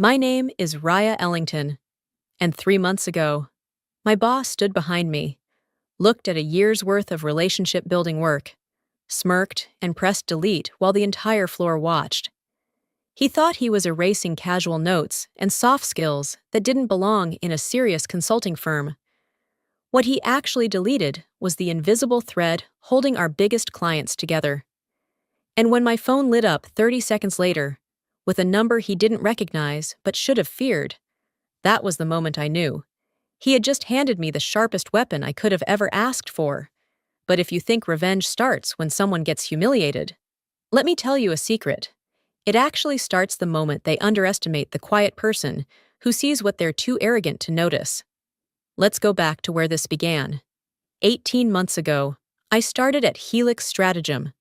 My name is Raya Ellington, and 3 months ago, my boss stood behind me, looked at a year's worth of relationship building work, smirked, and pressed delete while the entire floor watched. He thought he was erasing casual notes and soft skills that didn't belong in a serious consulting firm. What he actually deleted was the invisible thread holding our biggest clients together. And when my phone lit up 30 seconds later, with a number he didn't recognize but should have feared, that was the moment I knew. He had just handed me the sharpest weapon I could have ever asked for. But if you think revenge starts when someone gets humiliated, let me tell you a secret. It actually starts the moment they underestimate the quiet person who sees what they're too arrogant to notice. Let's go back to where this began. 18 months ago, I started at Helix Stratagem,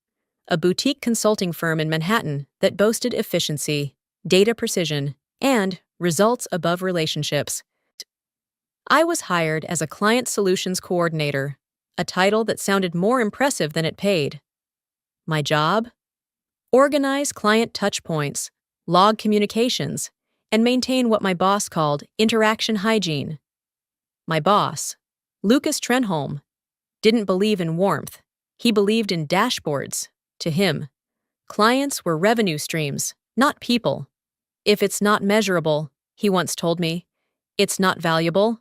a boutique consulting firm in Manhattan that boasted efficiency, data precision, and results above relationships. I was hired as a client solutions coordinator, a title that sounded more impressive than it paid. My job? Organize client touchpoints, log communications, and maintain what my boss called interaction hygiene. My boss, Lucas Trenholm, didn't believe in warmth. He believed in dashboards. To him, clients were revenue streams, not people. If it's not measurable, he once told me, it's not valuable.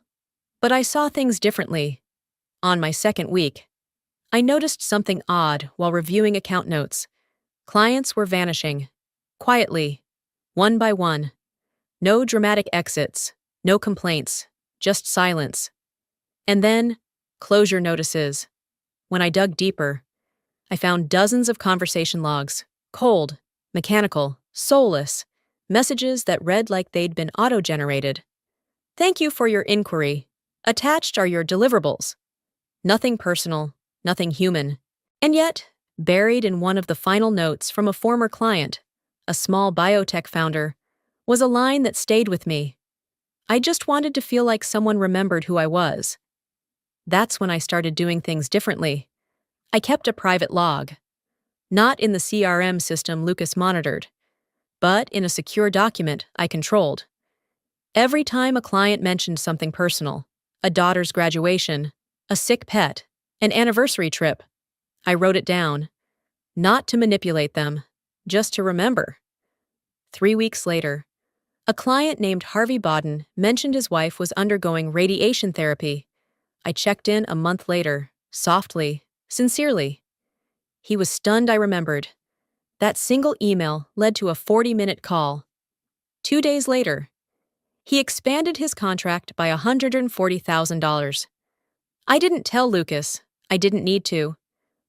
But I saw things differently. On my second week, I noticed something odd while reviewing account notes. Clients were vanishing, quietly, one by one. No dramatic exits, no complaints, just silence. And then, closure notices. When I dug deeper, I found dozens of conversation logs, cold, mechanical, soulless, messages that read like they'd been auto-generated. Thank you for your inquiry. Attached are your deliverables. Nothing personal, nothing human. And yet, buried in one of the final notes from a former client, a small biotech founder, was a line that stayed with me. I just wanted to feel like someone remembered who I was. That's when I started doing things differently. I kept a private log. Not in the CRM system Lucas monitored, but in a secure document I controlled. Every time a client mentioned something personal, a daughter's graduation, a sick pet, an anniversary trip, I wrote it down. Not to manipulate them, just to remember. 3 weeks later, a client named Harvey Bodden mentioned his wife was undergoing radiation therapy. I checked in a month later, softly, sincerely. He was stunned I remembered. That single email led to a 40-minute call. 2 days later, he expanded his contract by $140,000. I didn't tell Lucas, I didn't need to,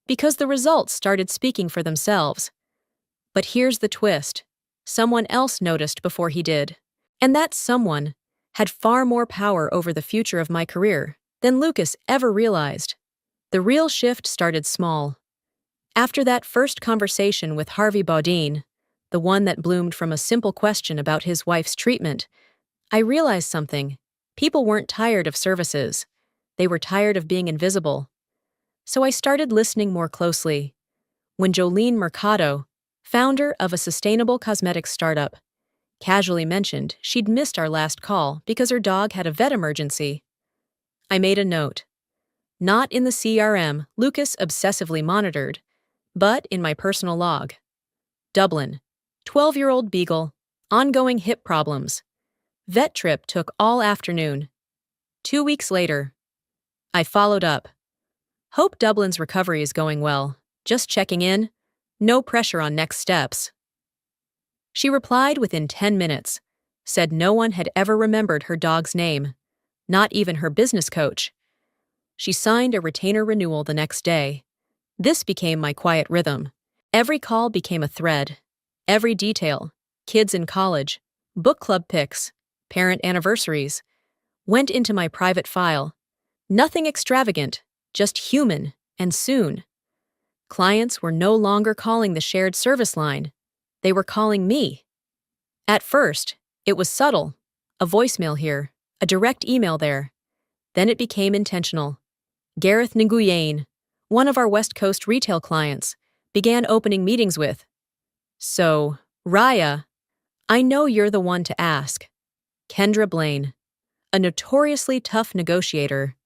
because the results started speaking for themselves. But here's the twist. Someone else noticed before he did. And that someone had far more power over the future of my career than Lucas ever realized. The real shift started small. After that first conversation with Harvey Bodden, the one that bloomed from a simple question about his wife's treatment, I realized something. People weren't tired of services. They were tired of being invisible. So I started listening more closely. When Jolene Mercado, founder of a sustainable cosmetics startup, casually mentioned she'd missed our last call because her dog had a vet emergency, I made a note. Not in the CRM Lucas obsessively monitored, but in my personal log. Dublin, 12-year-old beagle, ongoing hip problems. Vet trip took all afternoon. 2 weeks later, I followed up. Hope Dublin's recovery is going well. Just checking in. No pressure on next steps. She replied within 10 minutes, said no one had ever remembered her dog's name, not even her business coach. She signed a retainer renewal the next day. This became my quiet rhythm. Every call became a thread. Every detail, kids in college, book club pics, parent anniversaries, went into my private file. Nothing extravagant, just human, and soon. Clients were no longer calling the shared service line. They were calling me. At first, it was subtle. A voicemail here, a direct email there. Then it became intentional. Gareth Nguyen, one of our West Coast retail clients, began opening meetings with, "So, Raya, I know you're the one to ask. Kendra Blaine, a notoriously tough negotiator,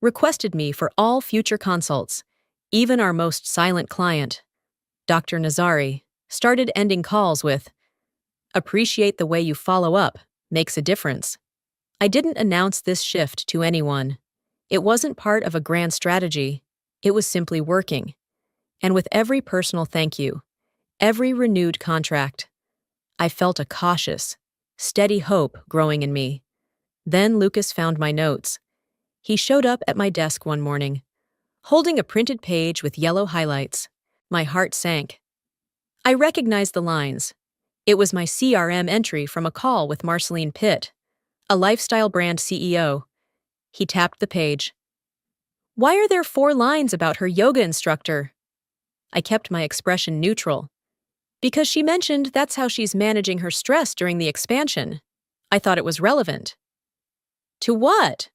requested me for all future consults, even our most silent client, Dr. Nazari, started ending calls with, "Appreciate the way you follow up, makes a difference." I didn't announce this shift to anyone. It wasn't part of a grand strategy, it was simply working. And with every personal thank you, every renewed contract, I felt a cautious, steady hope growing in me. Then Lucas found my notes. He showed up at my desk one morning, holding a printed page with yellow highlights. My heart sank. I recognized the lines. It was my CRM entry from a call with Marceline Pitt, a lifestyle brand CEO. He tapped the page. "Why are there 4 lines about her yoga instructor?" I kept my expression neutral. "Because she mentioned that's how she's managing her stress during the expansion." I thought it was relevant. "To what?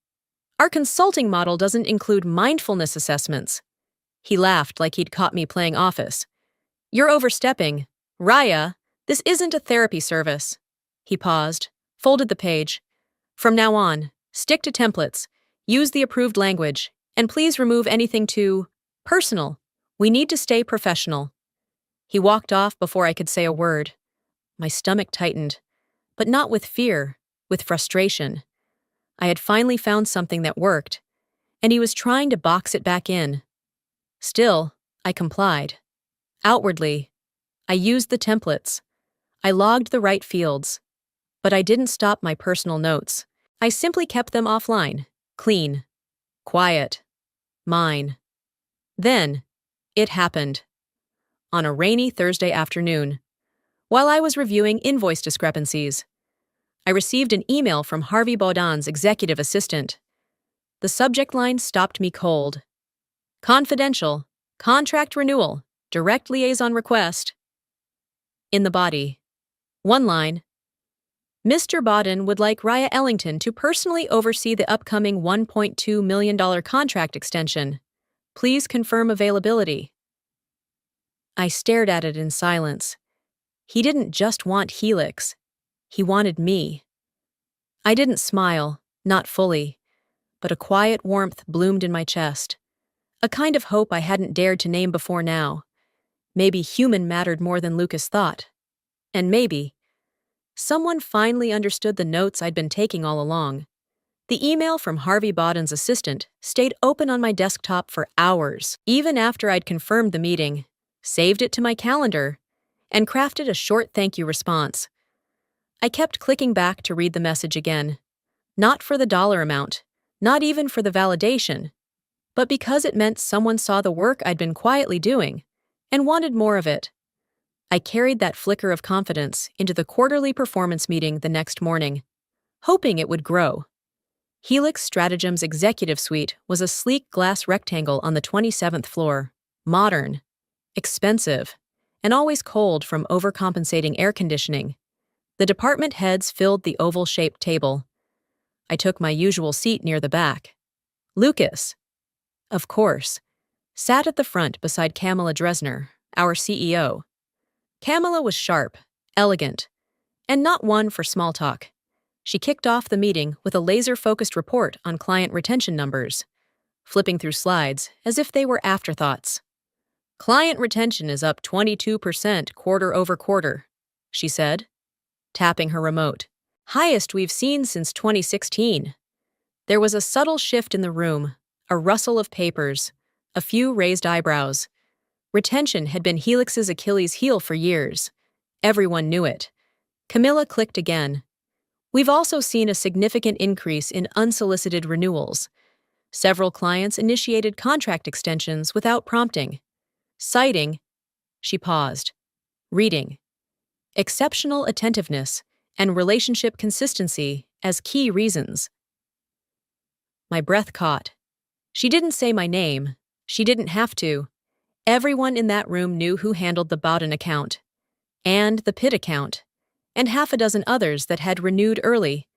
Our consulting model doesn't include mindfulness assessments." He laughed like he'd caught me playing office. "You're overstepping. Raya, this isn't a therapy service." He paused, folded the page. "From now on, stick to templates, use the approved language, and please remove anything too personal. We need to stay professional." He walked off before I could say a word. My stomach tightened, but not with fear, with frustration. I had finally found something that worked, and he was trying to box it back in. Still, I complied. Outwardly, I used the templates. I logged the right fields. But I didn't stop my personal notes. I simply kept them offline, clean, quiet, mine. Then, it happened. On a rainy Thursday afternoon, while I was reviewing invoice discrepancies, I received an email from Harvey Baudin's executive assistant. The subject line stopped me cold. "Confidential, contract renewal, direct liaison request." In the body, one line, "Mr. Baudin would like Raya Ellington to personally oversee the upcoming $1.2 million contract extension. Please confirm availability." I stared at it in silence. He didn't just want Helix. He wanted me. I didn't smile, not fully, but a quiet warmth bloomed in my chest. A kind of hope I hadn't dared to name before now. Maybe human mattered more than Lucas thought. And maybe someone finally understood the notes I'd been taking all along. The email from Harvey Baudin's assistant stayed open on my desktop for hours, even after I'd confirmed the meeting, saved it to my calendar, and crafted a short thank you response. I kept clicking back to read the message again. Not for the dollar amount, not even for the validation, but because it meant someone saw the work I'd been quietly doing and wanted more of it. I carried that flicker of confidence into the quarterly performance meeting the next morning, hoping it would grow. Helix Stratagem's executive suite was a sleek glass rectangle on the 27th floor, modern, expensive, and always cold from overcompensating air conditioning. The department heads filled the oval-shaped table. I took my usual seat near the back. Lucas, of course, sat at the front beside Kamala Dresner, our CEO. Kamala was sharp, elegant, and not one for small talk. She kicked off the meeting with a laser-focused report on client retention numbers, flipping through slides as if they were afterthoughts. "Client retention is up 22% quarter over quarter," she said, tapping her remote. "Highest we've seen since 2016. There was a subtle shift in the room, a rustle of papers, a few raised eyebrows. Retention had been Helix's Achilles heel for years. Everyone knew it. Camilla clicked again. "We've also seen a significant increase in unsolicited renewals. Several clients initiated contract extensions without prompting, citing," she paused, reading, "exceptional attentiveness and relationship consistency as key reasons." My breath caught. She didn't say my name. She didn't have to. Everyone in that room knew who handled the Bowden account, and the Pitt account, and half a dozen others that had renewed early,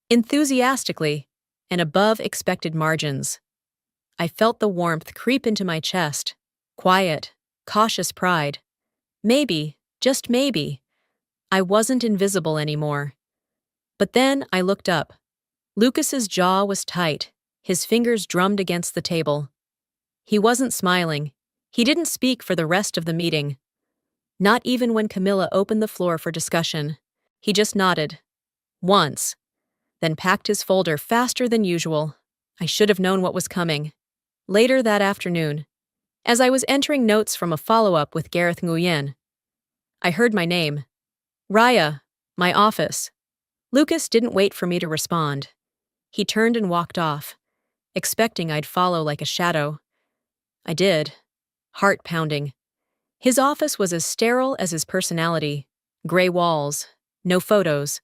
enthusiastically, and above expected margins. I felt the warmth creep into my chest, quiet, cautious pride. Maybe, just maybe, I wasn't invisible anymore. But then I looked up. Lucas's jaw was tight. His fingers drummed against the table. He wasn't smiling. He didn't speak for the rest of the meeting. Not even when Camilla opened the floor for discussion. He just nodded. Once. Then packed his folder faster than usual. I should have known what was coming. Later that afternoon, as I was entering notes from a follow-up with Gareth Nguyen, I heard my name. Raya, my office. Lucas didn't wait for me to respond. He turned and walked off, expecting I'd follow like a shadow. I did. Heart pounding. His office was as sterile as his personality. Gray walls, no photos,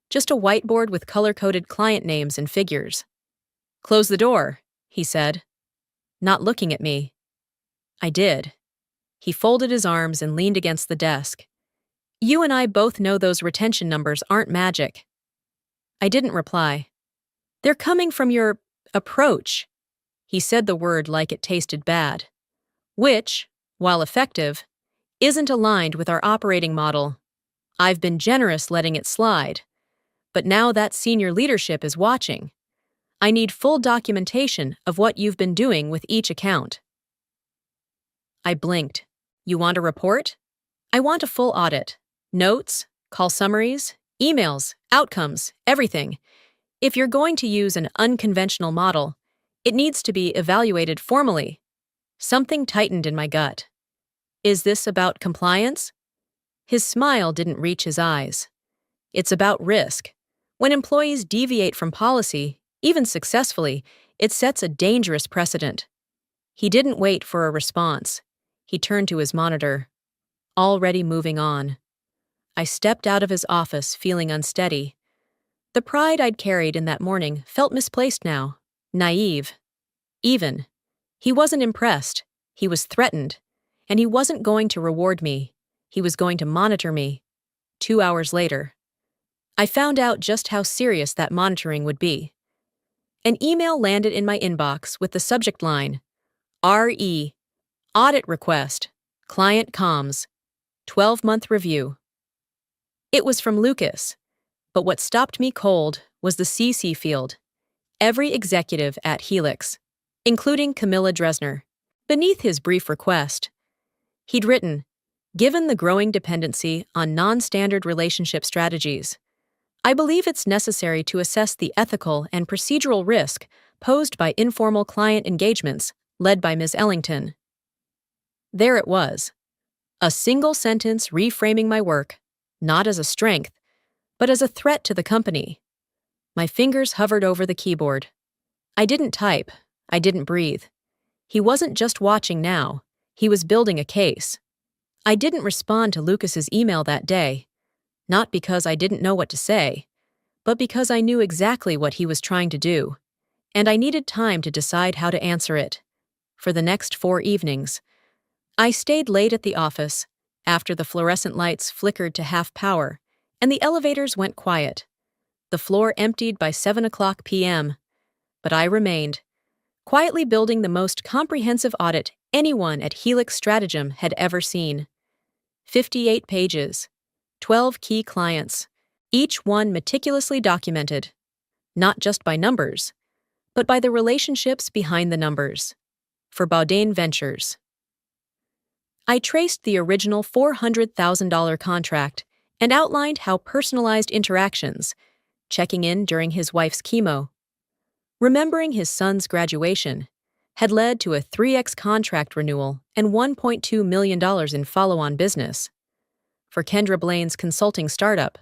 just a whiteboard with color-coded client names and figures. "Close the door," he said, not looking at me. I did. He folded his arms and leaned against the desk. "You and I both know those retention numbers aren't magic." I didn't reply. "They're coming from your approach." He said the word like it tasted bad. Which, while effective, isn't aligned with our operating model. I've been generous letting it slide. But now that senior leadership is watching. I need full documentation of what you've been doing with each account. I blinked. "You want a report?" "I want a full audit. Notes, call summaries, emails, outcomes, everything. If you're going to use an unconventional model, it needs to be evaluated formally." Something tightened in my gut. Is this about compliance? His smile didn't reach his eyes. It's about risk. When employees deviate from policy, even successfully, it sets a dangerous precedent. He didn't wait for a response. He turned to his monitor. Already moving on. I stepped out of his office feeling unsteady. The pride I'd carried in that morning felt misplaced now, naive. Even. He wasn't impressed. He was threatened. And he wasn't going to reward me. He was going to monitor me. 2 hours later, I found out just how serious that monitoring would be. An email landed in my inbox with the subject line, RE, Audit Request, Client Comms, 12-month Review. It was from Lucas, but what stopped me cold was the CC field. Every executive at Helix, including Camilla Dresner. Beneath his brief request, he'd written, "Given the growing dependency on non-standard relationship strategies, I believe it's necessary to assess the ethical and procedural risk posed by informal client engagements led by Ms. Ellington." There it was. A single sentence reframing my work, not as a strength, but as a threat to the company. My fingers hovered over the keyboard. I didn't type. I didn't breathe. He wasn't just watching now. He was building a case. I didn't respond to Lucas's email that day, not because I didn't know what to say, but because I knew exactly what he was trying to do, and I needed time to decide how to answer it. For the next 4 evenings, I stayed late at the office after the fluorescent lights flickered to half power and the elevators went quiet. The floor emptied by 7 p.m., but I remained, quietly building the most comprehensive audit anyone at Helix Stratagem had ever seen. 58 pages, 12 key clients, each one meticulously documented, not just by numbers, but by the relationships behind the numbers. For Baudin Ventures. I traced the original $400,000 contract and outlined how personalized interactions, checking in during his wife's chemo, remembering his son's graduation, had led to a 3x contract renewal and $1.2 million in follow-on business. For Kendra Blaine's consulting startup,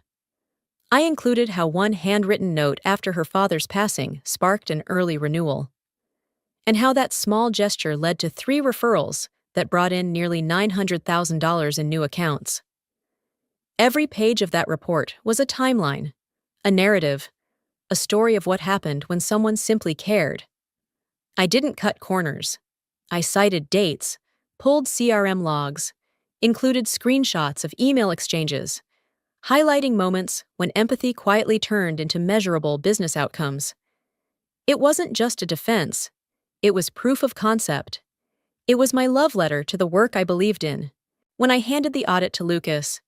I included how one handwritten note after her father's passing sparked an early renewal, and how that small gesture led to 3 referrals that brought in nearly $900,000 in new accounts. Every page of that report was a timeline, a narrative, a story of what happened when someone simply cared. I didn't cut corners. I cited dates, pulled CRM logs, included screenshots of email exchanges, highlighting moments when empathy quietly turned into measurable business outcomes. It wasn't just a defense. It was proof of concept. It was my love letter to the work I believed in. When I handed the audit to Lucas,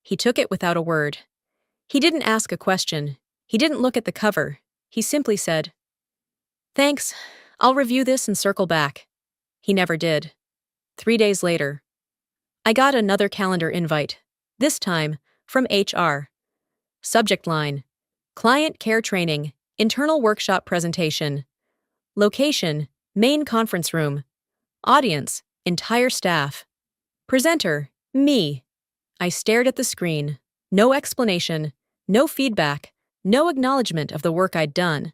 He took it without a word. He didn't ask a question. He didn't look at the cover. He simply said, "Thanks. I'll review this and circle back." He never did. 3 days later, I got another calendar invite, this time from HR. Subject line: Client Care Training, Internal Workshop Presentation. Location: Main Conference Room. Audience: Entire staff. Presenter: me. I stared at the screen. No explanation, no feedback, no acknowledgement of the work I'd done.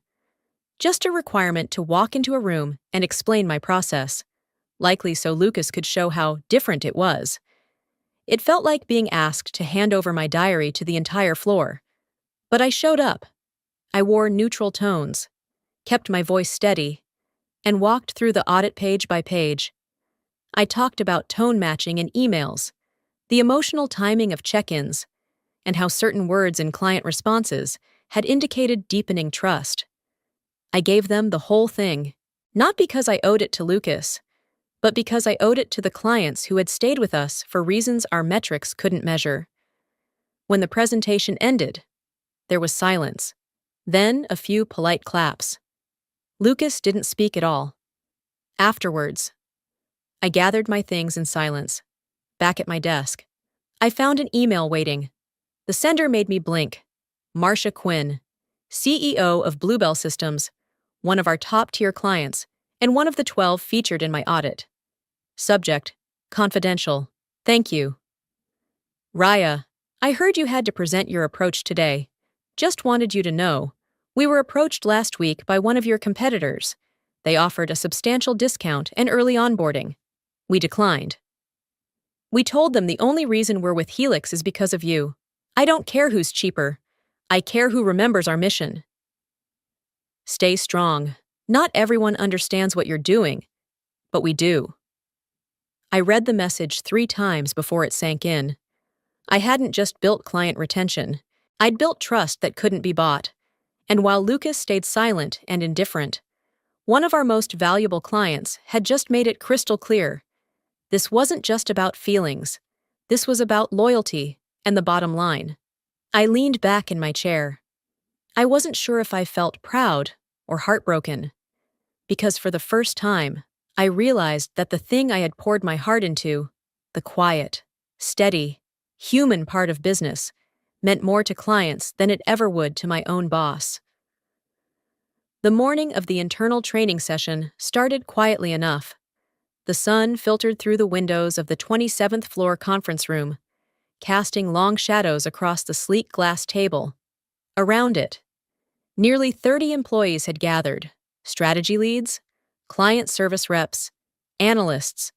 Just a requirement to walk into a room and explain my process, likely so Lucas could show how different it was. It felt like being asked to hand over my diary to the entire floor. But I showed up. I wore neutral tones, kept my voice steady, and walked through the audit page by page. I talked about tone matching in emails, the emotional timing of check-ins, and how certain words in client responses had indicated deepening trust. I gave them the whole thing, not because I owed it to Lucas, but because I owed it to the clients who had stayed with us for reasons our metrics couldn't measure. When the presentation ended, there was silence, then a few polite claps. Lucas didn't speak at all. Afterwards, I gathered my things in silence. Back at my desk, I found an email waiting. The sender made me blink. Marcia Quinn, CEO of Bluebell Systems, one of our top-tier clients, and one of the 12 featured in my audit. Subject: Confidential. Thank you. Raya, I heard you had to present your approach today. Just wanted you to know. We were approached last week by one of your competitors. They offered a substantial discount and early onboarding. We declined. We told them the only reason we're with Helix is because of you. I don't care who's cheaper. I care who remembers our mission. Stay strong. Not everyone understands what you're doing, but we do. I read the message 3 times before it sank in. I hadn't just built client retention. I'd built trust that couldn't be bought. And while Lucas stayed silent and indifferent, one of our most valuable clients had just made it crystal clear. This wasn't just about feelings. This was about loyalty and the bottom line. I leaned back in my chair. I wasn't sure if I felt proud or heartbroken, because for the first time, I realized that the thing I had poured my heart into, the quiet, steady, human part of business, meant more to clients than it ever would to my own boss. The morning of the internal training session started quietly enough. The sun filtered through the windows of the 27th floor conference room, casting long shadows across the sleek glass table. Around it, nearly 30 employees had gathered: strategy leads, client service reps, analysts.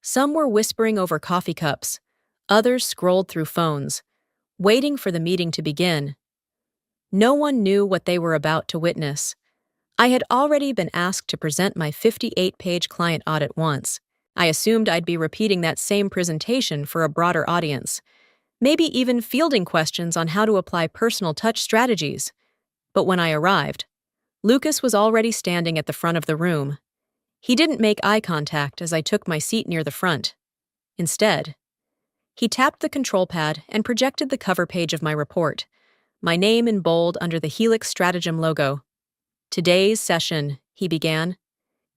Some were whispering over coffee cups, others scrolled through phones, waiting for the meeting to begin. No one knew what they were about to witness. I had already been asked to present my 58-page client audit once. I assumed I'd be repeating that same presentation for a broader audience, maybe even fielding questions on how to apply personal touch strategies. But when I arrived, Lucas was already standing at the front of the room. He didn't make eye contact as I took my seat near the front. Instead, he tapped the control pad and projected the cover page of my report, my name in bold under the Helix Stratagem logo. "Today's session," he began,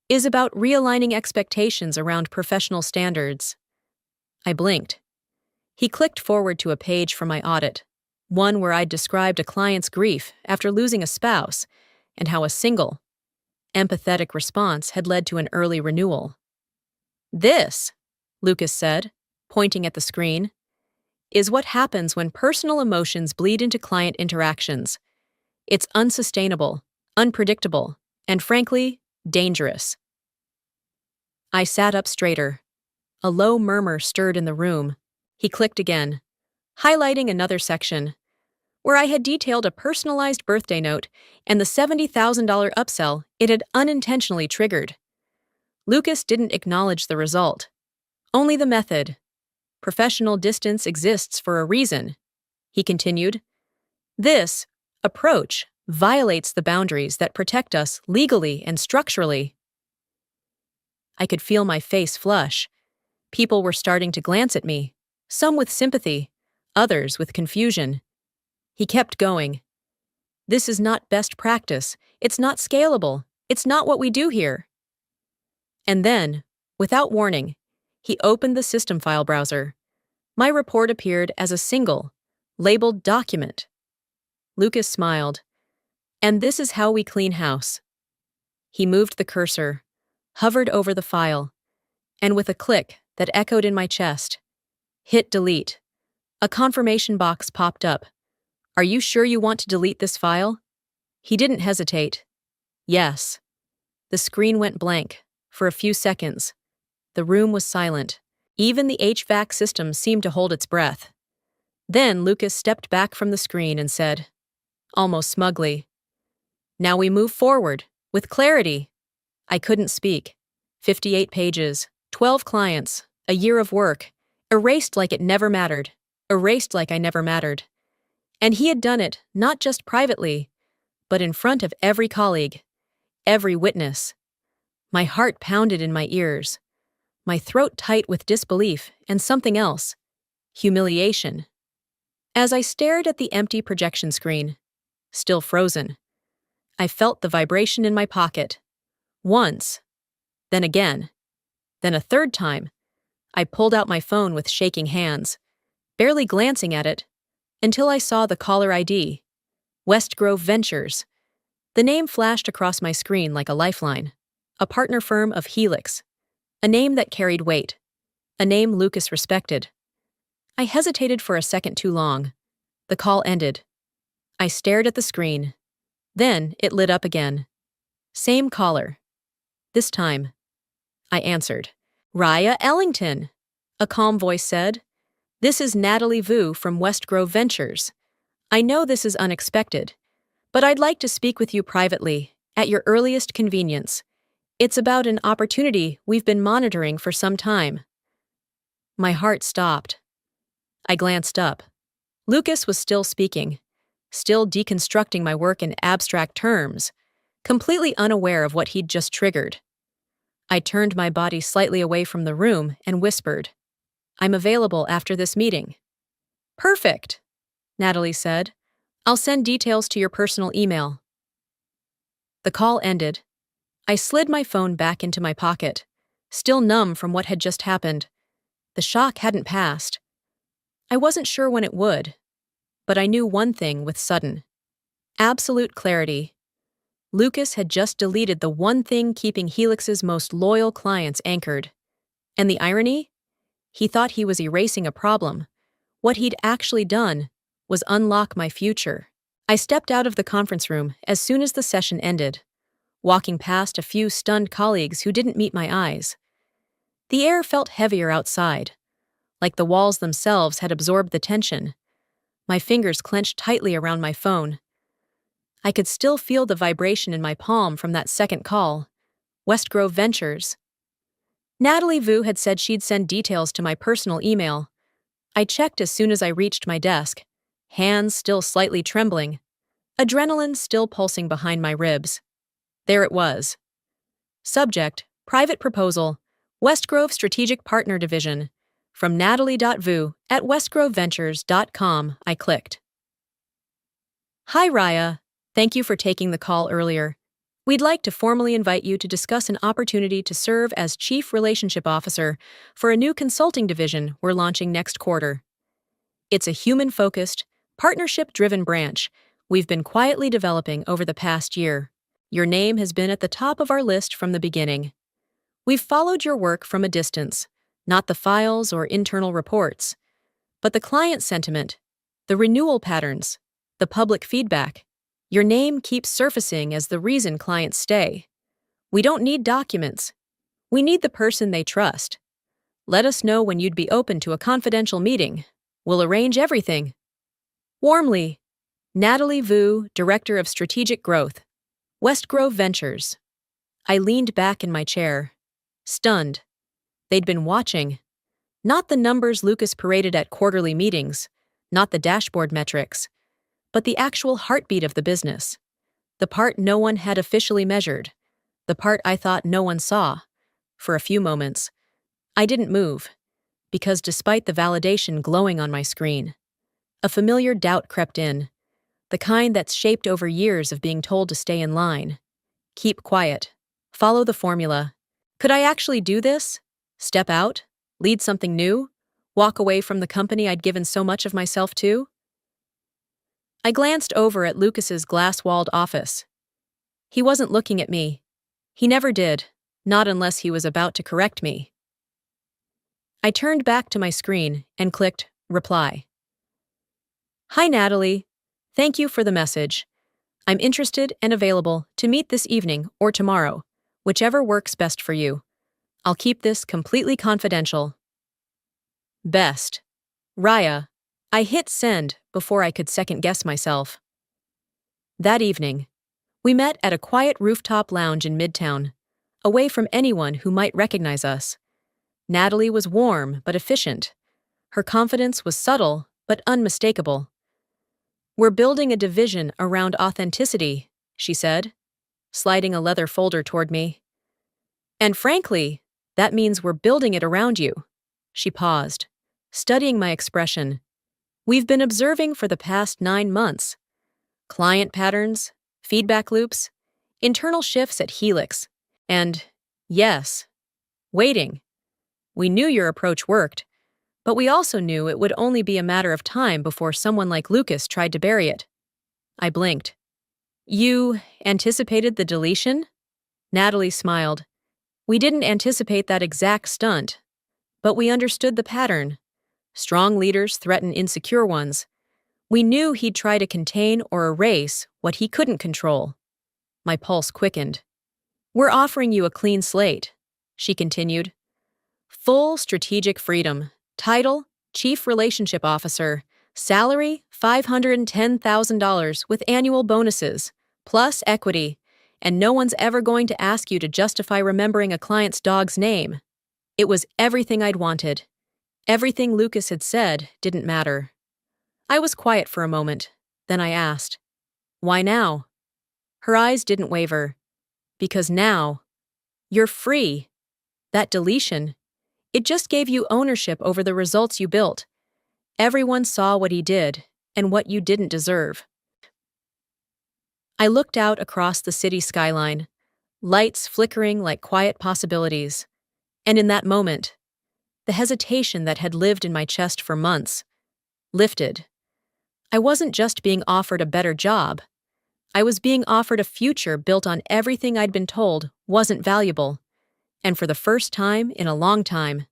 "is about realigning expectations around professional standards." I blinked. He clicked forward to a page from my audit, one where I'd described a client's grief after losing a spouse and how a single, empathetic response had led to an early renewal. "This," Lucas said, pointing at the screen, "is what happens when personal emotions bleed into client interactions. It's unsustainable, unpredictable, and frankly, dangerous." I sat up straighter. A low murmur stirred in the room. He clicked again, highlighting another section, where I had detailed a personalized birthday note and the $70,000 upsell it had unintentionally triggered. Lucas didn't acknowledge the result, only the method. "Professional distance exists for a reason," he continued. "This approach violates the boundaries that protect us legally and structurally." I could feel my face flush. People were starting to glance at me, some with sympathy, others with confusion. He kept going. This is not best practice. It's not scalable. It's not what we do here. And then, without warning, he opened the system file browser. My report appeared as a single, labeled document. Lucas smiled. And this is how we clean house. He moved the cursor, hovered over the file, and with a click that echoed in my chest, hit delete. A confirmation box popped up. Are you sure you want to delete this file? He didn't hesitate. Yes. The screen went blank. For a few seconds. The room was silent. Even the HVAC system seemed to hold its breath. Then Lucas stepped back from the screen and said, almost smugly, "Now we move forward, with clarity." I couldn't speak. 58 pages, 12 clients, a year of work, erased like it never mattered, erased like I never mattered. And he had done it, not just privately, but in front of every colleague, every witness. My heart pounded in my ears, my throat tight with disbelief and something else, humiliation. As I stared at the empty projection screen, still frozen, I felt the vibration in my pocket. Once, then again, then a third time. I pulled out my phone with shaking hands, barely glancing at it, until I saw the caller ID, Westgrove Ventures. The name flashed across my screen like a lifeline. A partner firm of Helix, a name that carried weight, a name Lucas respected. I hesitated for a second too long. The call ended. I stared at the screen. Then it lit up again. Same caller. This time, I answered. "Raya Ellington," a calm voice said. "This is Natalie Vu from Westgrove Ventures. I know this is unexpected, but I'd like to speak with you privately, at your earliest convenience. It's about an opportunity we've been monitoring for some time." My heart stopped. I glanced up. Lucas was still speaking, still deconstructing my work in abstract terms, completely unaware of what he'd just triggered. I turned my body slightly away from the room and whispered, "I'm available after this meeting." "Perfect," Natalie said. "I'll send details to your personal email." The call ended. I slid my phone back into my pocket, still numb from what had just happened. The shock hadn't passed. I wasn't sure when it would, but I knew one thing with sudden, absolute clarity. Lucas had just deleted the one thing keeping Helix's most loyal clients anchored. And the irony? He thought he was erasing a problem. What he'd actually done was unlock my future. I stepped out of the conference room as soon as the session ended, walking past a few stunned colleagues who didn't meet my eyes. The air felt heavier outside, like the walls themselves had absorbed the tension. My fingers clenched tightly around my phone. I could still feel the vibration in my palm from that second call. Westgrove Ventures. Natalie Vu had said she'd send details to my personal email. I checked as soon as I reached my desk, hands still slightly trembling, adrenaline still pulsing behind my ribs. There it was. Subject, private proposal, Westgrove Strategic Partner Division. From natalie.vu@westgroveventures.com, I clicked. "Hi, Raya. Thank you for taking the call earlier. We'd like to formally invite you to discuss an opportunity to serve as Chief Relationship Officer for a new consulting division we're launching next quarter. It's a human-focused, partnership-driven branch we've been quietly developing over the past year. Your name has been at the top of our list from the beginning. We've followed your work from a distance, not the files or internal reports, but the client sentiment, the renewal patterns, the public feedback. Your name keeps surfacing as the reason clients stay. We don't need documents. We need the person they trust. Let us know when you'd be open to a confidential meeting. We'll arrange everything. Warmly, Natalie Vu, Director of Strategic Growth, Westgrove Ventures." I leaned back in my chair, stunned. They'd been watching. Not the numbers Lucas paraded at quarterly meetings, not the dashboard metrics, but the actual heartbeat of the business. The part no one had officially measured. The part I thought no one saw. For a few moments, I didn't move, because despite the validation glowing on my screen, A familiar doubt crept in, the kind that's shaped over years of being told to stay in line. Keep quiet. Follow the formula. Could I actually do this? Step out? Lead something new? Walk away from the company I'd given so much of myself to? I glanced over at Lucas's glass-walled office. He wasn't looking at me. He never did, not unless he was about to correct me. I turned back to my screen and clicked Reply. Hi, Natalie. Thank you for the message. I'm interested and available to meet this evening or tomorrow, whichever works best for you. I'll keep this completely confidential. Best. Raya. I hit send before I could second-guess myself. That evening, we met at a quiet rooftop lounge in Midtown, away from anyone who might recognize us. Natalie was warm but efficient. Her confidence was subtle but unmistakable. We're building a division around authenticity, she said, sliding a leather folder toward me. And frankly, that means we're building it around you. She paused, studying my expression. We've been observing for the past 9 months. Client patterns, feedback loops, internal shifts at Helix, and, yes, waiting. We knew your approach worked, but we also knew it would only be a matter of time before someone like Lucas tried to bury it. I blinked. You anticipated the deletion? Natalie smiled. We didn't anticipate that exact stunt, but we understood the pattern. Strong leaders threaten insecure ones. We knew he'd try to contain or erase what he couldn't control. My pulse quickened. We're offering you a clean slate, she continued. Full strategic freedom. Title, Chief Relationship Officer. Salary, $510,000 with annual bonuses, plus equity. And no one's ever going to ask you to justify remembering a client's dog's name. It was everything I'd wanted. Everything Lucas had said didn't matter. I was quiet for a moment. Then I asked, why now? Her eyes didn't waver. Because now, you're free. That deletion, it just gave you ownership over the results you built. Everyone saw what he did and what you didn't deserve. I looked out across the city skyline, lights flickering like quiet possibilities. And in that moment, the hesitation that had lived in my chest for months lifted. I wasn't just being offered a better job. I was being offered a future built on everything I'd been told wasn't valuable. And for the first time in a long time,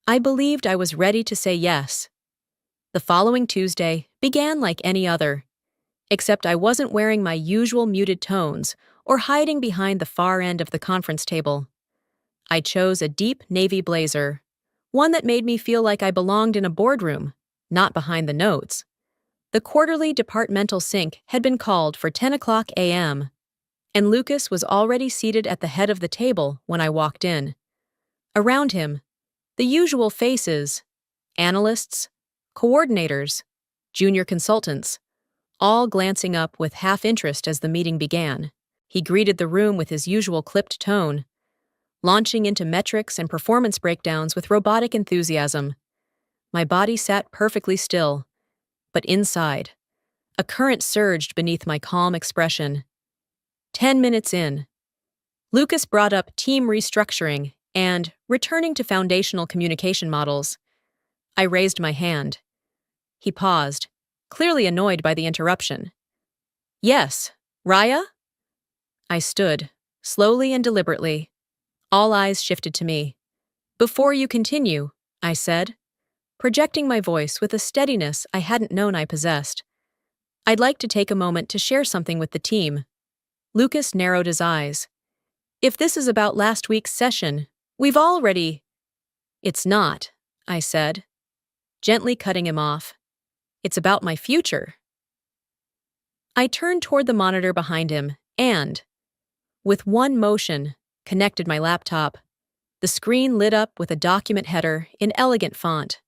I believed I was ready to say yes. The following Tuesday began like any other, except I wasn't wearing my usual muted tones or hiding behind the far end of the conference table. I chose a deep navy blazer, one that made me feel like I belonged in a boardroom, not behind the notes. The quarterly departmental sync had been called for 10 o'clock a.m., and Lucas was already seated at the head of the table when I walked in. Around him, the usual faces, analysts, coordinators, junior consultants, all glancing up with half-interest as the meeting began. He greeted the room with his usual clipped tone, launching into metrics and performance breakdowns with robotic enthusiasm. My body sat perfectly still, but inside, a current surged beneath my calm expression. 10 minutes in, Lucas brought up team restructuring and returning to foundational communication models. I raised my hand. He paused, clearly annoyed by the interruption. Yes, Raya? I stood, slowly and deliberately. All eyes shifted to me. Before you continue, I said, projecting my voice with a steadiness I hadn't known I possessed. I'd like to take a moment to share something with the team. Lucas narrowed his eyes. If this is about last week's session, we've already... It's not, I said, gently cutting him off. It's about my future. I turned toward the monitor behind him and, with one motion, connected my laptop. The screen lit up with a document header in elegant font.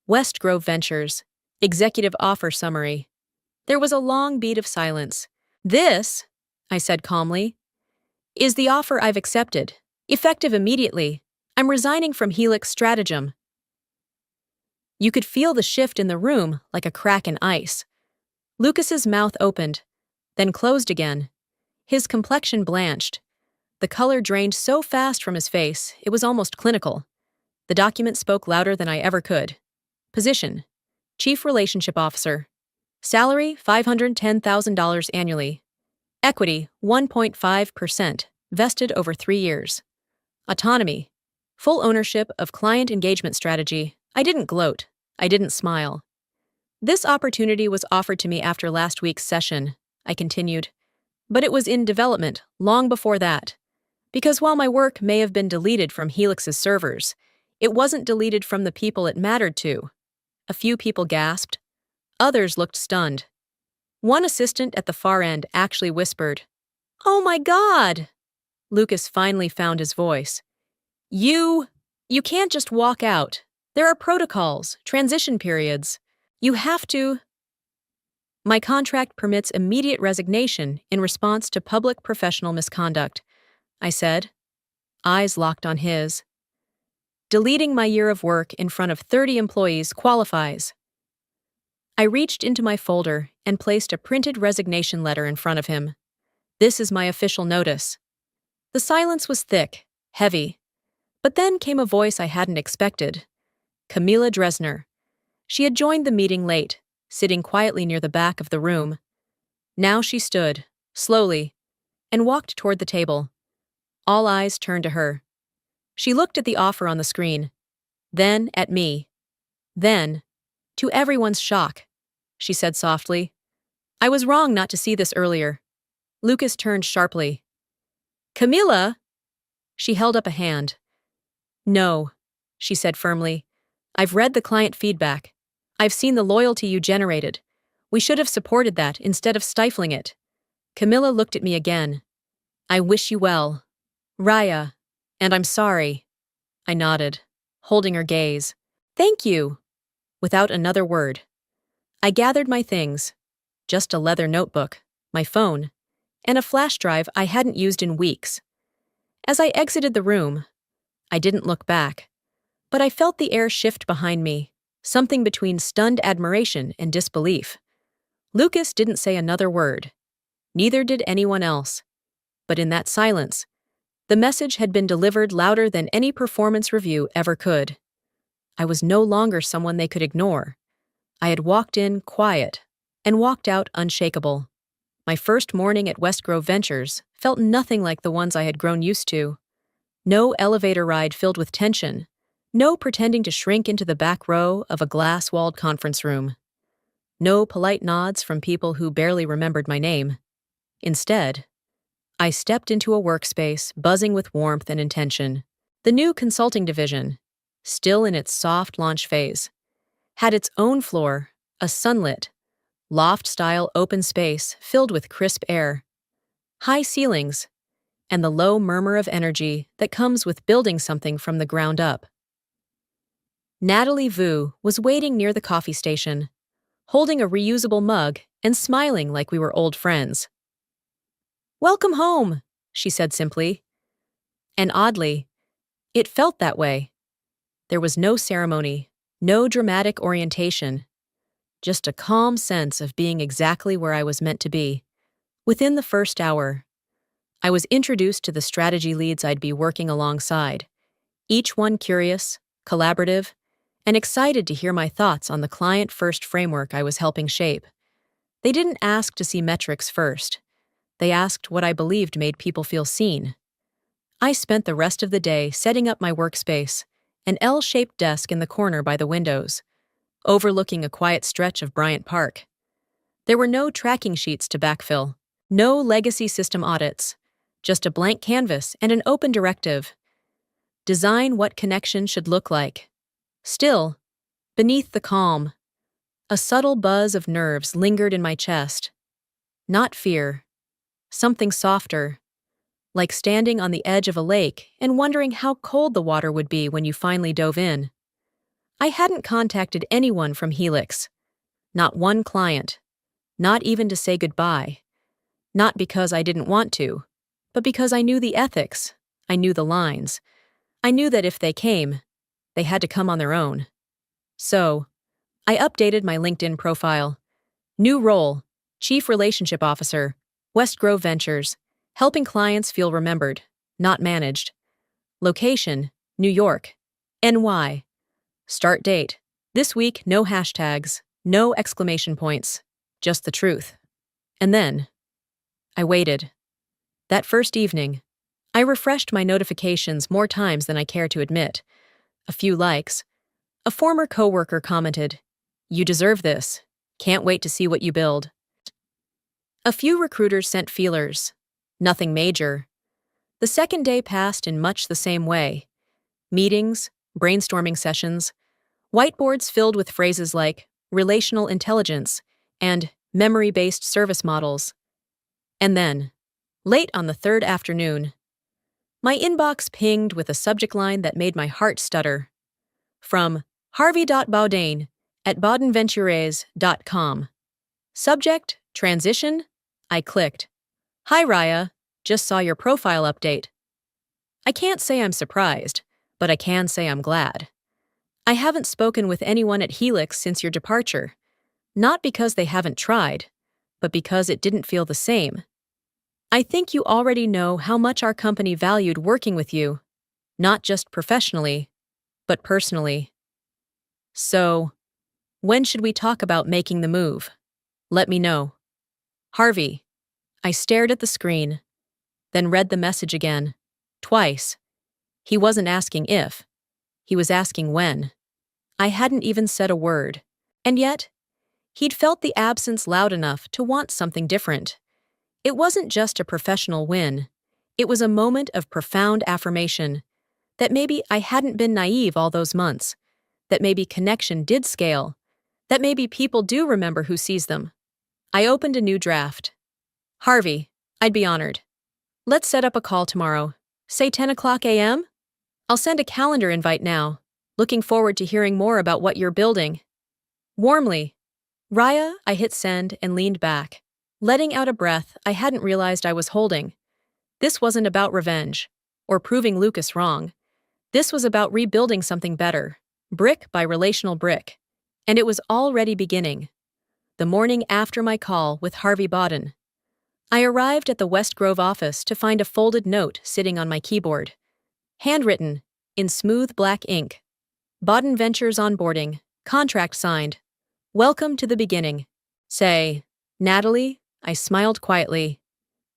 West Grove Ventures, Executive Offer Summary. There was a long beat of silence. This, I said calmly, is the offer I've accepted. Effective immediately. I'm resigning from Helix Stratagem. You could feel the shift in the room like a crack in ice. Lucas's mouth opened, then closed again. His complexion blanched. The color drained so fast from his face, it was almost clinical. The document spoke louder than I ever could. Position: Chief Relationship Officer. Salary: $510,000 annually. Equity: 1.5%, vested over 3 years. Autonomy: full ownership of client engagement strategy. I didn't gloat. I didn't smile. This opportunity was offered to me after last week's session, I continued. But it was in development long before that. Because while my work may have been deleted from Helix's servers, it wasn't deleted from the people it mattered to. A few people gasped. Others looked stunned. One assistant at the far end actually whispered, "Oh my God!" Lucas finally found his voice. You can't just walk out. There are protocols, transition periods. You have to. My contract permits immediate resignation in response to public professional misconduct, I said, eyes locked on his. Deleting my year of work in front of 30 employees qualifies. I reached into my folder and placed a printed resignation letter in front of him. This is my official notice. The silence was thick, heavy. But then came a voice I hadn't expected. Camila Dresner. She had joined the meeting late, sitting quietly near the back of the room. Now she stood, slowly, and walked toward the table. All eyes turned to her. She looked at the offer on the screen, then at me. Then, to everyone's shock, she said softly, "I was wrong not to see this earlier." Lucas turned sharply. "Camila!" She held up a hand. "No," she said firmly. "I've read the client feedback. I've seen the loyalty you generated. We should have supported that instead of stifling it." Camilla looked at me again. "I wish you well, Raya, and I'm sorry." I nodded, holding her gaze. "Thank you." Without another word. I gathered my things. Just a leather notebook, my phone, and a flash drive I hadn't used in weeks. As I exited the room, I didn't look back, but I felt the air shift behind me, something between stunned admiration and disbelief. Lucas didn't say another word. Neither did anyone else. But in that silence, the message had been delivered louder than any performance review ever could. I was no longer someone they could ignore. I had walked in quiet and walked out unshakable. My first morning at Westgrove Ventures felt nothing like the ones I had grown used to. No elevator ride filled with tension. No pretending to shrink into the back row of a glass-walled conference room. No polite nods from people who barely remembered my name. Instead, I stepped into a workspace buzzing with warmth and intention. The new consulting division, still in its soft launch phase, had its own floor, a sunlit, loft-style open space filled with crisp air, high ceilings, and the low murmur of energy that comes with building something from the ground up. Natalie Vu was waiting near the coffee station, holding a reusable mug and smiling like we were old friends. "Welcome home," she said simply. And oddly, it felt that way. There was no ceremony, no dramatic orientation, just a calm sense of being exactly where I was meant to be. Within the first hour, I was introduced to the strategy leads I'd be working alongside, each one curious, collaborative, and excited to hear my thoughts on the client-first framework I was helping shape. They didn't ask to see metrics first. They asked what I believed made people feel seen. I spent the rest of the day setting up my workspace, an L-shaped desk in the corner by the windows, overlooking a quiet stretch of Bryant Park. There were no tracking sheets to backfill, no legacy system audits, just a blank canvas and an open directive. Design what connection should look like. Still, beneath the calm, a subtle buzz of nerves lingered in my chest. Not fear. Something softer, like standing on the edge of a lake and wondering how cold the water would be when you finally dove in. I hadn't contacted anyone from Helix. Not one client. Not even to say goodbye. Not because I didn't want to, but because I knew the ethics. I knew the lines. I knew that if they came, they had to come on their own. So, I updated my LinkedIn profile. New role, Chief Relationship Officer, West Grove Ventures, helping clients feel remembered, not managed. Location, New York. NY. Start date, this week, no hashtags, no exclamation points, just the truth. And then, I waited. That first evening, I refreshed my notifications more times than I care to admit. A few likes. A former coworker commented, "You deserve this. Can't wait to see what you build." A few recruiters sent feelers. Nothing major. The second day passed in much the same way. Meetings, brainstorming sessions, whiteboards filled with phrases like relational intelligence and memory-based service models. And then, late on the third afternoon, my inbox pinged with a subject line that made my heart stutter. From harvey.baudin@baudenventures.com. Subject, transition? I clicked. "Hi Raya, just saw your profile update." I can't say I'm surprised, but I can say I'm glad. I haven't spoken with anyone at Helix since your departure. Not because they haven't tried, but because it didn't feel the same. I think you already know how much our company valued working with you, not just professionally, but personally. So, when should we talk about making the move? Let me know. Harvey. I stared at the screen, then read the message again, twice. He wasn't asking if, he was asking when. I hadn't even said a word, and yet, he'd felt the absence loud enough to want something different. It wasn't just a professional win, it was a moment of profound affirmation that maybe I hadn't been naive all those months, that maybe connection did scale, that maybe people do remember who sees them. I opened a new draft. Harvey, I'd be honored. Let's set up a call tomorrow. Say 10 o'clock a.m.? I'll send a calendar invite now. Looking forward to hearing more about what you're building. Warmly. Raya, I hit send and leaned back, letting out a breath I hadn't realized I was holding. This wasn't about revenge, or proving Lucas wrong. This was about rebuilding something better, brick by relational brick. And it was already beginning. The morning after my call with Harvey Baudin, I arrived at the West Grove office to find a folded note sitting on my keyboard. Handwritten, in smooth black ink. Baudin Ventures onboarding, contract signed. Welcome to the beginning. Say, Natalie, I smiled quietly.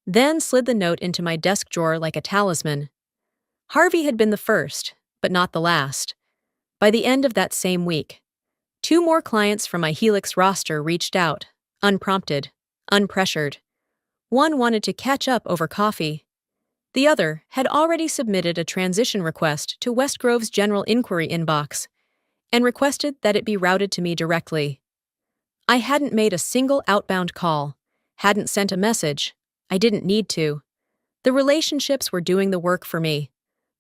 Then slid the note into my desk drawer like a talisman. Harvey had been the first, but not the last. By the end of that same week, 2 more clients from my Helix roster reached out, unprompted, unpressured. One wanted to catch up over coffee. The other had already submitted a transition request to West Grove's general inquiry inbox and requested that it be routed to me directly. I hadn't made a single outbound call, hadn't sent a message. I didn't need to. The relationships were doing the work for me.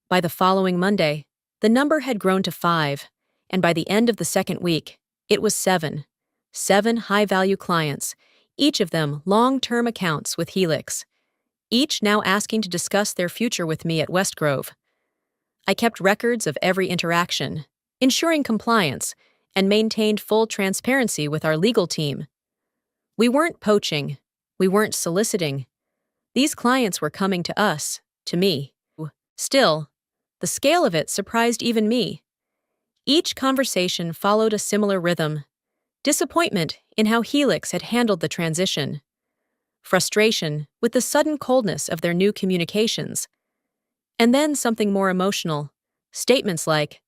By the following Monday, the number had grown to 5, and by the end of the second week, it was 7. 7 high-value clients, each of them long-term accounts with Helix, each now asking to discuss their future with me at West Grove. I kept records of every interaction, ensuring compliance, and maintained full transparency with our legal team. We weren't poaching, we weren't soliciting. These clients were coming to us, to me. Still, the scale of it surprised even me. Each conversation followed a similar rhythm. Disappointment in how Helix had handled the transition. Frustration with the sudden coldness of their new communications. And then something more emotional. Statements like,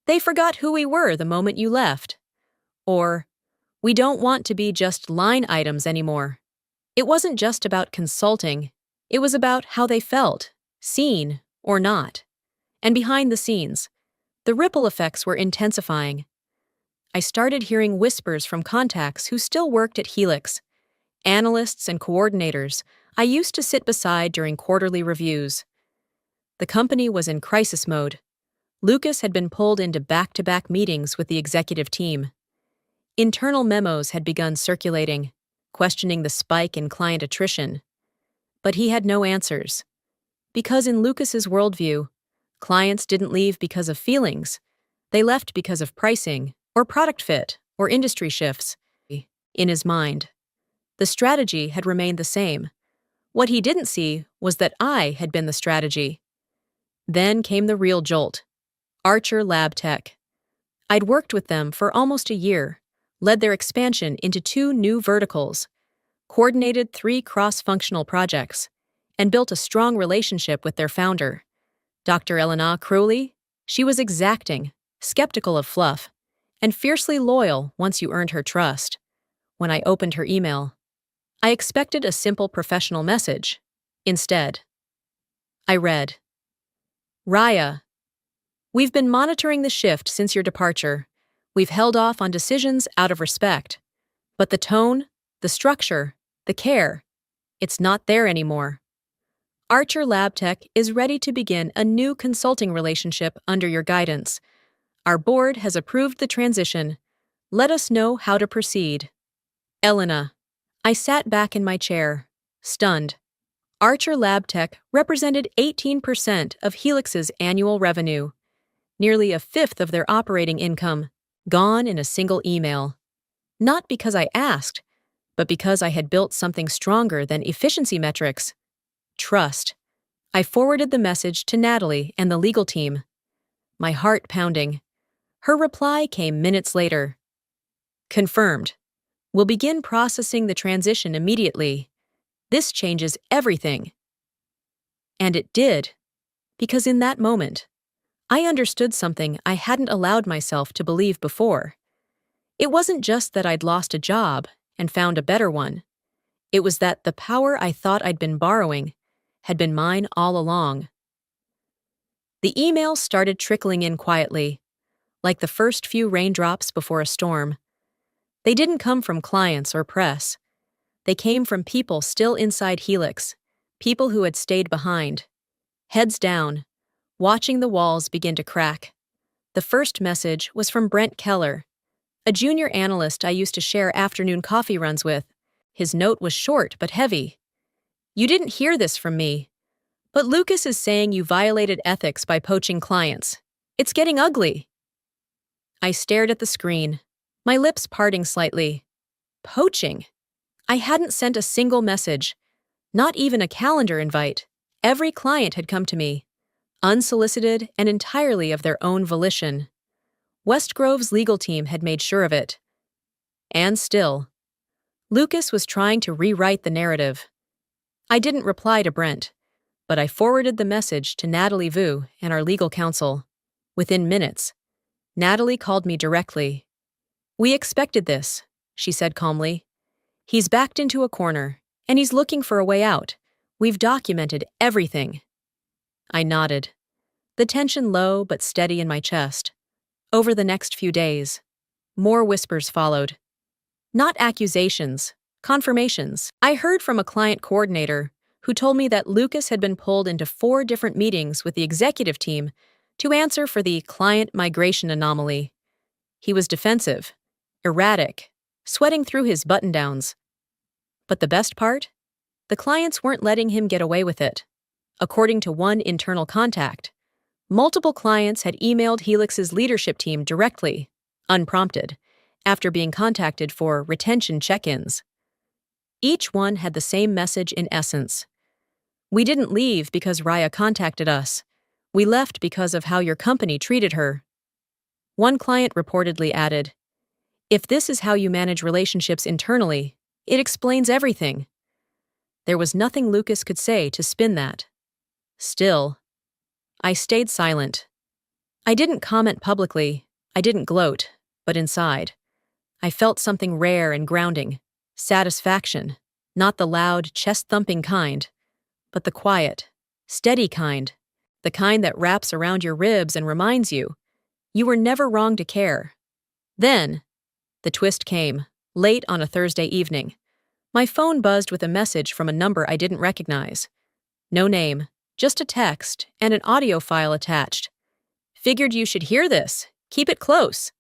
"They forgot who we were the moment you left." Or, "We don't want to be just line items anymore." It wasn't just about consulting. It was about how they felt, seen or not. And behind the scenes, the ripple effects were intensifying. I started hearing whispers from contacts who still worked at Helix, analysts and coordinators I used to sit beside during quarterly reviews. The company was in crisis mode. Lucas had been pulled into back-to-back meetings with the executive team. Internal memos had begun circulating, questioning the spike in client attrition. But he had no answers. Because in Lucas's worldview, clients didn't leave because of feelings. They left because of pricing, or product fit, or industry shifts. In his mind, the strategy had remained the same. What he didn't see was that I had been the strategy. Then came the real jolt. Archer Lab Tech. I'd worked with them for almost a year, led their expansion into 2 new verticals, coordinated 3 cross-functional projects, and built a strong relationship with their founder, Dr. Elena Crowley. She was exacting, skeptical of fluff, and fiercely loyal once you earned her trust. When I opened her email, I expected a simple professional message. Instead, I read, Raya, we've been monitoring the shift since your departure. We've held off on decisions out of respect. But the tone, the structure, the care, it's not there anymore. Archer LabTech is ready to begin a new consulting relationship under your guidance. Our board has approved the transition. Let us know how to proceed. Elena. I sat back in my chair, stunned. Archer LabTech represented 18% of Helix's annual revenue, nearly a fifth of their operating income, gone in a single email. Not because I asked, but because I had built something stronger than efficiency metrics. Trust. I forwarded the message to Natalie and the legal team, my heart pounding. Her reply came minutes later. Confirmed. We'll begin processing the transition immediately. This changes everything. And it did, because in that moment, I understood something I hadn't allowed myself to believe before. It wasn't just that I'd lost a job and found a better one. It was that the power I thought I'd been borrowing had been mine all along. The emails started trickling in quietly, like the first few raindrops before a storm. They didn't come from clients or press. They came from people still inside Helix, people who had stayed behind, heads down, watching the walls begin to crack. The first message was from Brent Keller, a junior analyst I used to share afternoon coffee runs with. His note was short but heavy. You didn't hear this from me, but Lucas is saying you violated ethics by poaching clients. It's getting ugly. I stared at the screen, my lips parting slightly. Poaching? I hadn't sent a single message, not even a calendar invite. Every client had come to me, unsolicited and entirely of their own volition. Westgrove's legal team had made sure of it. And still, Lucas was trying to rewrite the narrative. I didn't reply to Brent, but I forwarded the message to Natalie Vu and our legal counsel. Within minutes, Natalie called me directly. We expected this, she said calmly. He's backed into a corner, and he's looking for a way out. We've documented everything. I nodded, the tension low but steady in my chest. Over the next few days, more whispers followed. Not accusations, confirmations. I heard from a client coordinator who told me that Lucas had been pulled into 4 different meetings with the executive team to answer for the client migration anomaly. He was defensive, erratic, sweating through his button-downs. But the best part? The clients weren't letting him get away with it. According to one internal contact, multiple clients had emailed Helix's leadership team directly, unprompted, after being contacted for retention check-ins. Each one had the same message in essence. We didn't leave because Raya contacted us. We left because of how your company treated her. One client reportedly added, if this is how you manage relationships internally, it explains everything. There was nothing Lucas could say to spin that. Still, I stayed silent. I didn't comment publicly, I didn't gloat, but inside, I felt something rare and grounding. Satisfaction, not the loud, chest-thumping kind, but the quiet, steady kind, the kind that wraps around your ribs and reminds you were never wrong to care. Then, the twist came, late on a Thursday evening. My phone buzzed with a message from a number I didn't recognize. No name, just a text and an audio file attached. Figured you should hear this. Keep it close.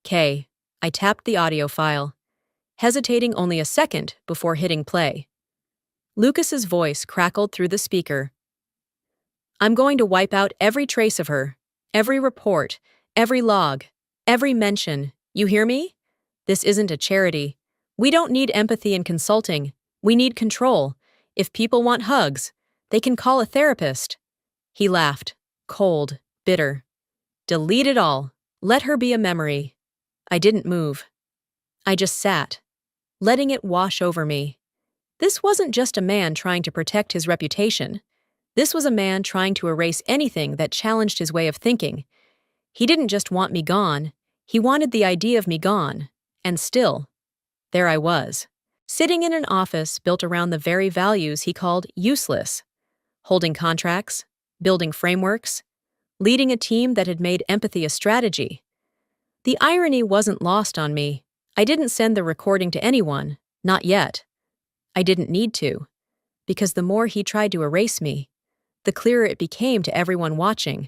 K. I tapped the audio file, hesitating only a second before hitting play. Lucas's voice crackled through the speaker. I'm going to wipe out every trace of her, every report, every log, every mention. You hear me? This isn't a charity. We don't need empathy and consulting. We need control. If people want hugs, they can call a therapist. He laughed, cold, bitter. Delete it all. Let her be a memory. I didn't move. I just sat, letting it wash over me. This wasn't just a man trying to protect his reputation. This was a man trying to erase anything that challenged his way of thinking. He didn't just want me gone, he wanted the idea of me gone. And still, there I was, sitting in an office built around the very values he called useless, holding contracts, building frameworks, leading a team that had made empathy a strategy. The irony wasn't lost on me. I didn't send the recording to anyone, not yet. I didn't need to, because the more he tried to erase me, the clearer it became to everyone watching.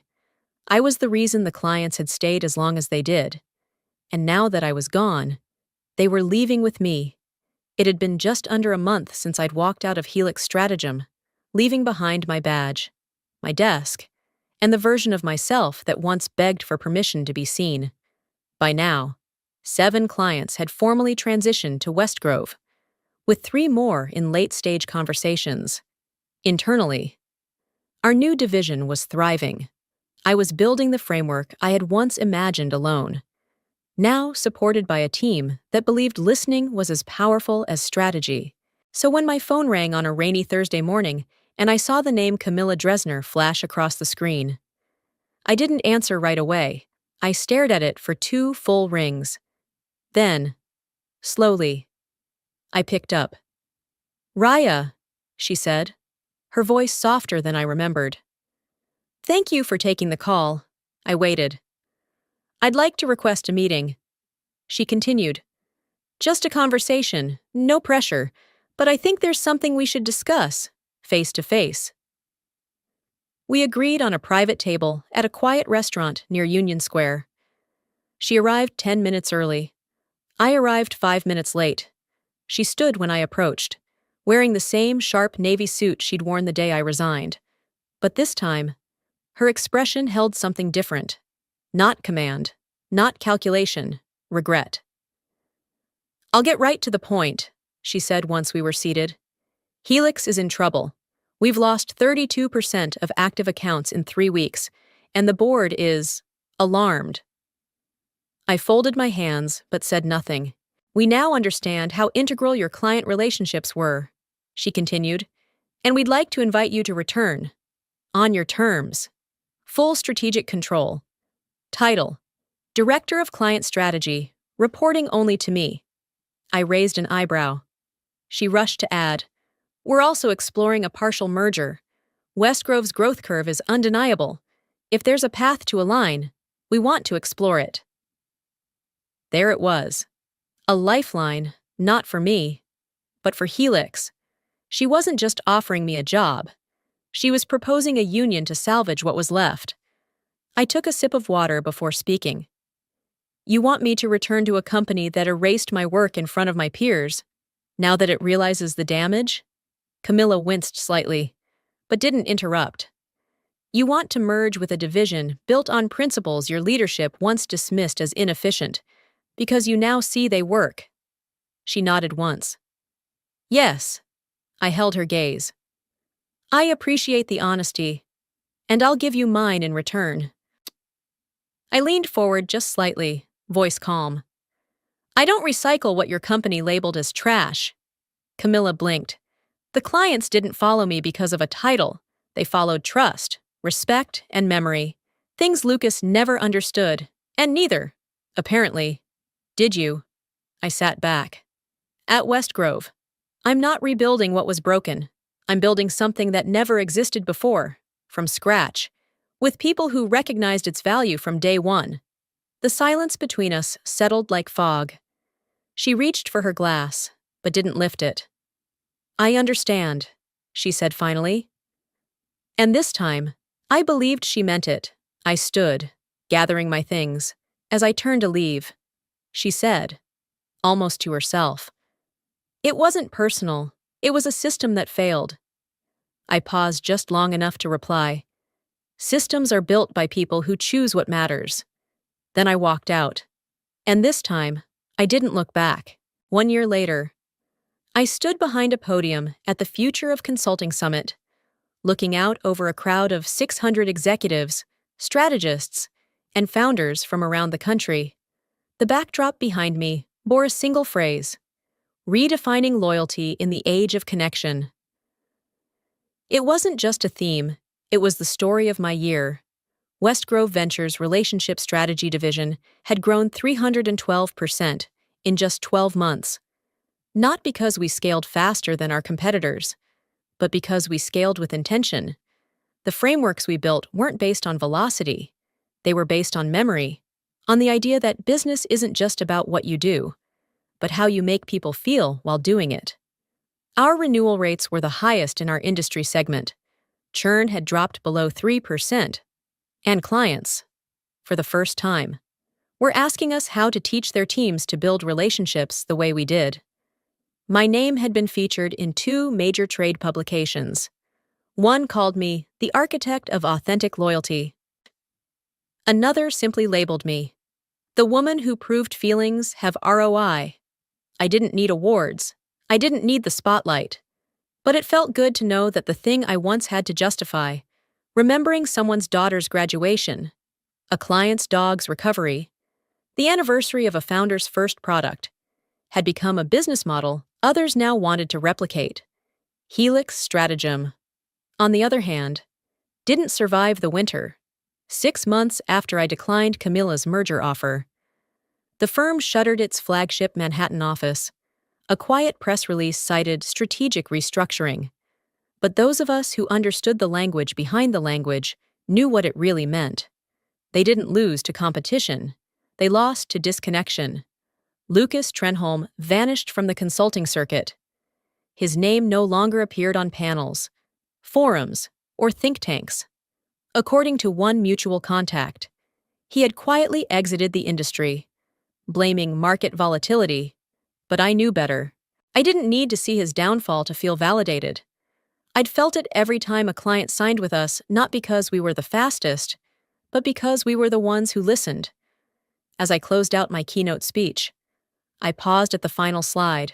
I was the reason the clients had stayed as long as they did. And now that I was gone, they were leaving with me. It had been just under a month since I'd walked out of Helix Stratagem, leaving behind my badge, my desk, and the version of myself that once begged for permission to be seen. By now, 7 clients had formally transitioned to Westgrove, with 3 more in late-stage conversations. Internally, our new division was thriving. I was building the framework I had once imagined alone, now supported by a team that believed listening was as powerful as strategy. So when my phone rang on a rainy Thursday morning and I saw the name Camilla Dresner flash across the screen, I didn't answer right away. I stared at it for 2 full rings. Then, slowly, I picked up. "Raya," she said, her voice softer than I remembered. "Thank you for taking the call." I waited. "I'd like to request a meeting." She continued. "Just a conversation, no pressure, but I think there's something we should discuss, face to face." We agreed on a private table at a quiet restaurant near Union Square. She arrived 10 minutes early. I arrived 5 minutes late. She stood when I approached, wearing the same sharp navy suit she'd worn the day I resigned. But this time, her expression held something different. Not command, not calculation, regret. "I'll get right to the point," she said once we were seated. "Helix is in trouble. We've lost 32% of active accounts in 3 weeks, and the board is alarmed." I folded my hands but said nothing. "We now understand how integral your client relationships were," she continued, "and we'd like to invite you to return. On your terms. Full strategic control. Title: Director of Client Strategy, reporting only to me." I raised an eyebrow. She rushed to add, "We're also exploring a partial merger. Westgrove's growth curve is undeniable. If there's a path to align, we want to explore it." There it was. A lifeline, not for me, but for Helix. She wasn't just offering me a job. She was proposing a union to salvage what was left. I took a sip of water before speaking. "You want me to return to a company that erased my work in front of my peers, now that it realizes the damage?" Camilla winced slightly, but didn't interrupt. "You want to merge with a division built on principles your leadership once dismissed as inefficient, because you now see they work." She nodded once. "Yes." I held her gaze. "I appreciate the honesty, and I'll give you mine in return." I leaned forward just slightly, voice calm. "I don't recycle what your company labeled as trash." Camilla blinked. "The clients didn't follow me because of a title. They followed trust, respect, and memory. Things Lucas never understood, and neither, apparently, did you." I sat back. "At Westgrove, I'm not rebuilding what was broken. I'm building something that never existed before, from scratch, with people who recognized its value from day one." The silence between us settled like fog. She reached for her glass, but didn't lift it. "I understand," she said finally. And this time, I believed she meant it. I stood, gathering my things. As I turned to leave, she said, almost to herself, "It wasn't personal. It was a system that failed." I paused just long enough to reply, "Systems are built by people who choose what matters." Then I walked out. And this time, I didn't look back. 1 year later, I stood behind a podium at the Future of Consulting Summit, looking out over a crowd of 600 executives, strategists, and founders from around the country. The backdrop behind me bore a single phrase: redefining loyalty in the age of connection. It wasn't just a theme, it was the story of my year. Westgrove Ventures' relationship strategy division had grown 312% in just 12 months. Not because we scaled faster than our competitors, but because we scaled with intention. The frameworks we built weren't based on velocity. They were based on memory, on the idea that business isn't just about what you do, but how you make people feel while doing it. Our renewal rates were the highest in our industry segment. Churn had dropped below 3%. And clients, for the first time, were asking us how to teach their teams to build relationships the way we did. My name had been featured in 2 major trade publications. One called me the architect of authentic loyalty. Another simply labeled me the woman who proved feelings have ROI. I didn't need awards. I didn't need the spotlight. But it felt good to know that the thing I once had to justify, remembering someone's daughter's graduation, a client's dog's recovery, the anniversary of a founder's first product, had become a business model others now wanted to replicate. Helix stratagem, on the other hand, didn't survive the winter. 6 months after I declined Camilla's merger offer, the firm shuttered its flagship Manhattan office. A quiet press release cited strategic restructuring. But those of us who understood the language behind the language knew what it really meant. They didn't lose to competition. They lost to disconnection. Lucas Trenholm vanished from the consulting circuit. His name no longer appeared on panels, forums, or think tanks. According to one mutual contact, he had quietly exited the industry, blaming market volatility. But I knew better. I didn't need to see his downfall to feel validated. I'd felt it every time a client signed with us, not because we were the fastest, but because we were the ones who listened. As I closed out my keynote speech, I paused at the final slide.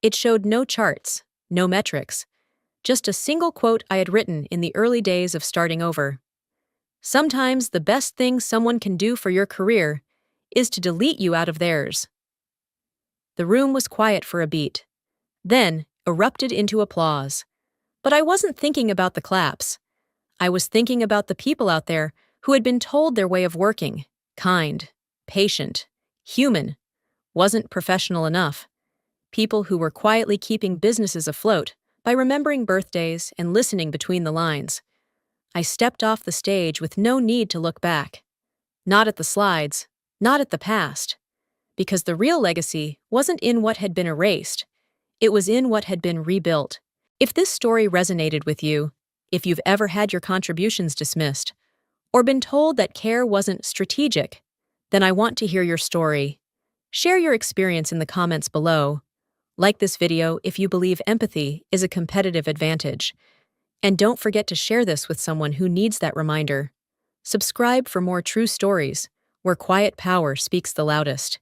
It showed no charts, no metrics, just a single quote I had written in the early days of starting over. Sometimes the best thing someone can do for your career is to delete you out of theirs. The room was quiet for a beat, then erupted into applause. But I wasn't thinking about the claps. I was thinking about the people out there who had been told their way of working, kind, patient, human, wasn't professional enough. People who were quietly keeping businesses afloat by remembering birthdays and listening between the lines. I stepped off the stage with no need to look back. Not at the slides, not at the past. Because the real legacy wasn't in what had been erased. It was in what had been rebuilt. If this story resonated with you, if you've ever had your contributions dismissed, or been told that care wasn't strategic, then I want to hear your story. Share your experience in the comments below. Like this video if you believe empathy is a competitive advantage. And don't forget to share this with someone who needs that reminder. Subscribe for more true stories, where quiet power speaks the loudest.